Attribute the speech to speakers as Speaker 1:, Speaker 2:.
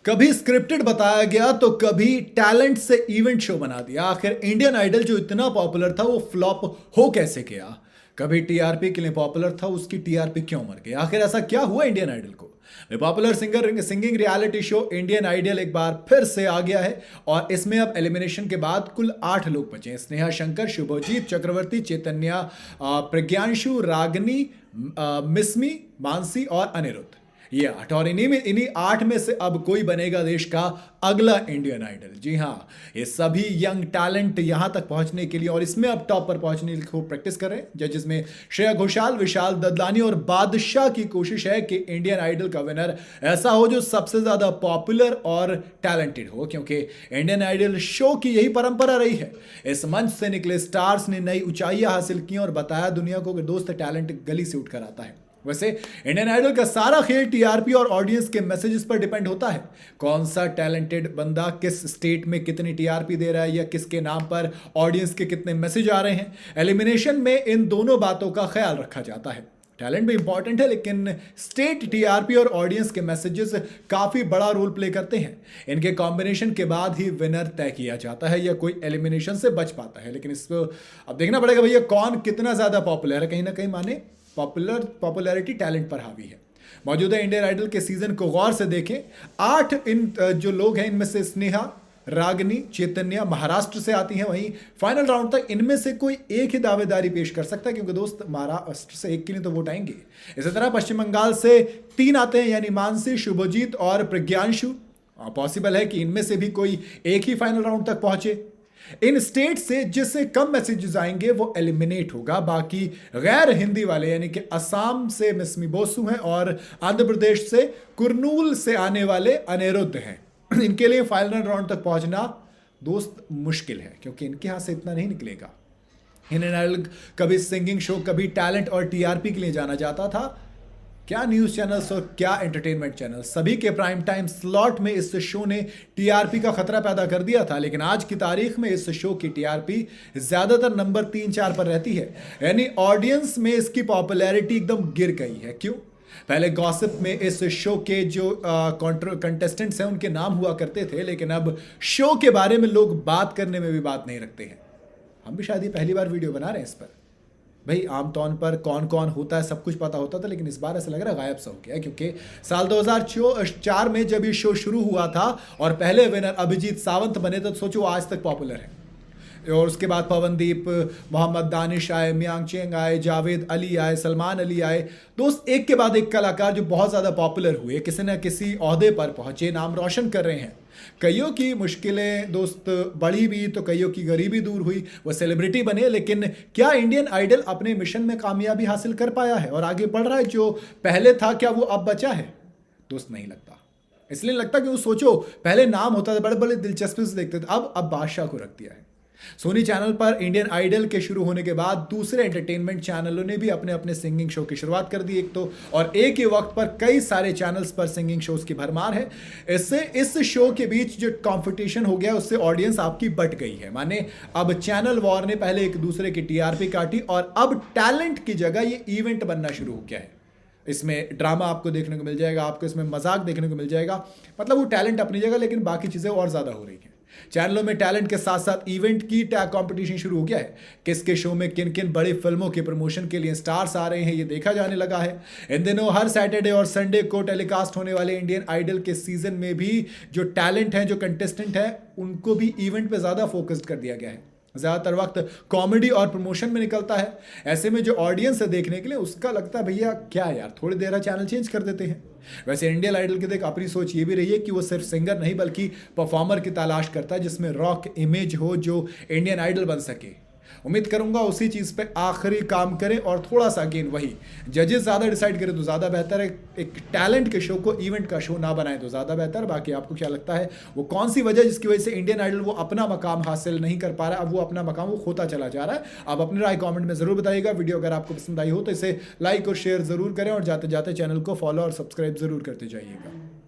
Speaker 1: कभी स्क्रिप्टेड बताया गया तो कभी टैलेंट से इवेंट शो बना दिया। आखिर इंडियन आइडल जो इतना पॉपुलर था वो फ्लॉप हो कैसे गया? कभी टीआरपी के लिए पॉपुलर था, उसकी टीआरपी क्यों मर गई? आखिर ऐसा क्या हुआ इंडियन आइडल को? Popular singer singing reality show Indian Idol एक बार फिर से आ गया है और इसमें अब एलिमिनेशन के बाद कुल 8 लोग बचे हैं। स्नेहा शंकर, शुभजीत चक्रवर्ती, चैतन्या, प्रज्ञांशु, रागनी, मिस्मी, मानसी और अनिरुद्ध। ये 8 और इन्हीं 8 में से अब कोई बनेगा देश का अगला इंडियन आइडल। जी हाँ, ये सभी यंग टैलेंट यहां तक पहुंचने के लिए और इसमें अब टॉप पर पहुंचने को प्रैक्टिस कर रहे हैं। जजेस में श्रेया घोषाल, विशाल ददलानी और बादशाह की कोशिश है कि इंडियन आइडल का विनर ऐसा हो जो सबसे ज्यादा पॉपुलर और टैलेंटेड हो, क्योंकि इंडियन आइडल शो की यही परंपरा रही है। इस मंच से निकले स्टार्स ने नई ऊंचाइयां हासिल की और बताया दुनिया को कि दोस्त टैलेंट गली से उठकर आता है। वैसे इंडियन आइडल का सारा खेल टीआरपी और ऑडियंस के मैसेजेस पर डिपेंड होता है। कौन सा टैलेंटेड बंदा किस स्टेट में कितनी टीआरपी दे रहा है या किसके नाम पर ऑडियंस के कितने मैसेज आ रहे हैं। एलिमिनेशन में इन दोनों बातों का ख्याल रखा जाता है। टैलेंट भी इंपॉर्टेंट है, लेकिन स्टेट टीआरपी और ऑडियंस के मैसेजेस काफी बड़ा रोल प्ले करते हैं। इनके कॉम्बिनेशन के बाद ही विनर तय किया जाता है या कोई एलिमिनेशन से बच पाता है। लेकिन इसको अब देखना पड़ेगा भैया कौन कितना ज्यादा पॉपुलर है। कहीं ना कहीं माने पॉपुलैरिटी टैलेंट पर हावी है। मौजूदा इंडियन आइडल के सीजन को गौर से देखें। 8 जो लोग हैं इनमें से स्नेहा, रागनी, चैतन्या महाराष्ट्र से आती हैं। वहीं फाइनल राउंड तक इनमें से कोई एक ही दावेदारी पेश कर सकता है, क्योंकि दोस्त महाराष्ट्र से एक के लिए तो वोट आएंगे। इसी तरह पश्चिम बंगाल से 3 आते हैं, यानी मानसी, शुभजीत और प्रज्ञांशु। पॉसिबल है कि इनमें से भी कोई एक ही फाइनल राउंड तक पहुंचे। इन स्टेट से जिससे कम मैसेजेस आएंगे वो एलिमिनेट होगा। बाकी गैर हिंदी वाले यानी कि असम से मिस्मी बोसु हैं और आंध्र प्रदेश से कुरनूल से आने वाले अनिरुद्ध हैं। इनके लिए फाइनल राउंड तक पहुंचना दोस्त मुश्किल है, क्योंकि इनके हाथ से इतना नहीं निकलेगा। इंडियन आइडल कभी सिंगिंग शो, कभी टैलेंट और टीआरपी के लिए जाना जाता था। क्या न्यूज चैनल्स और क्या एंटरटेनमेंट चैनल, सभी के प्राइम टाइम स्लॉट में इस शो ने टीआरपी का खतरा पैदा कर दिया था। लेकिन आज की तारीख में इस शो की टीआरपी ज्यादातर नंबर 3-4 पर रहती है, यानी ऑडियंस में इसकी पॉपुलैरिटी एकदम गिर गई है। क्यों? पहले गॉसिप में इस शो के जो कंटेस्टेंट्स हैं उनके नाम हुआ करते थे, लेकिन अब शो के बारे में लोग बात करने में भी बात नहीं रखते हैं। हम भी शायद ये पहली बार वीडियो बना रहे हैं इस पर। भाई आमतौर पर कौन कौन होता है सब कुछ पता होता था, लेकिन इस बार ऐसा लग रहा है गायब सा हो गया, क्योंकि साल 2004 में जब ये शो शुरू हुआ था और पहले विनर अभिजीत सावंत बने, तो सोचो आज तक पॉपुलर है। और उसके बाद पवनदीप, मोहम्मद दानिश आए, मियांग चेंग आए, जावेद अली आए, सलमान अली आए। दोस्त एक के बाद एक कलाकार जो बहुत ज़्यादा पॉपुलर हुए, किसी न किसी ओहदे पर पहुंचे, नाम रोशन कर रहे हैं। कईयों की मुश्किलें दोस्त बढ़ी भी तो कईयों की गरीबी दूर हुई, वो सेलिब्रिटी बने। लेकिन क्या इंडियन आइडल अपने मिशन में कामयाबी हासिल कर पाया है और आगे बढ़ रहा है? जो पहले था क्या वो अब बचा है? दोस्त नहीं लगता। इसलिए लगता कि वो सोचो पहले नाम होता था, बड़े बड़े दिलचस्पी से देखते थे, अब बादशाह को रख दिया है। सोनी चैनल पर इंडियन आइडल के शुरू होने के बाद दूसरे एंटरटेनमेंट चैनलों ने भी अपने अपने सिंगिंग शो की शुरुआत कर दी। एक तो और एक ही वक्त पर कई सारे चैनल्स पर सिंगिंग शोज की भरमार है। इससे इस शो के बीच जो कंपटीशन हो गया उससे ऑडियंस आपकी बट गई है। माने अब चैनल वॉर ने पहले एक दूसरे की टीआरपी काटी और अब टैलेंट की जगह ये इवेंट बनना शुरू हो गया है। इसमें ड्रामा आपको देखने को मिल जाएगा, आपको इसमें मजाक देखने को मिल जाएगा। मतलब वो टैलेंट अपनी जगह, लेकिन बाकी चीजें और ज्यादा हो रही हैं। चैनलों में टैलेंट के साथ साथ इवेंट की टैग कंपटीशन शुरू हो गया है। किसके शो में किन किन बड़ी फिल्मों के प्रमोशन के लिए स्टार्स आ रहे हैं ये देखा जाने लगा है। इन दिनों हर सैटरडे और संडे को टेलीकास्ट होने वाले इंडियन आइडल के सीजन में भी जो टैलेंट है, जो कंटेस्टेंट है, उनको भी इवेंट पे ज्यादा फोकस्ड कर दिया गया है। ज़्यादातर वक्त कॉमेडी और प्रमोशन में निकलता है। ऐसे में जो ऑडियंस है देखने के लिए उसका लगता है भैया क्या यार, थोड़ी देर चैनल चेंज कर देते हैं। वैसे इंडियन आइडल की देख अपनी सोच ये भी रही है कि वो सिर्फ सिंगर नहीं बल्कि परफॉर्मर की तलाश करता है जिसमें रॉक इमेज हो, जो इंडियन आइडल बन सके। उम्मीद करूंगा उसी चीज़ पे आखिरी काम करें और थोड़ा सा अगेन वही जजेस ज़्यादा डिसाइड करें तो ज़्यादा बेहतर है। एक टैलेंट के शो को इवेंट का शो ना बनाए तो ज़्यादा बेहतर। बाकी आपको क्या लगता है, वो कौन सी वजह जिसकी वजह से इंडियन आइडल वो अपना मकाम हासिल नहीं कर पा रहा, अब वो अपना मकाम वो खोता चला जा रहा है? आप अपनी राय कॉमेंट में ज़रूर बताइएगा। वीडियो अगर आपको पसंद आई हो तो इसे लाइक और शेयर ज़रूर करें और जाते जाते चैनल को फॉलो और सब्सक्राइब ज़रूर करते जाइएगा।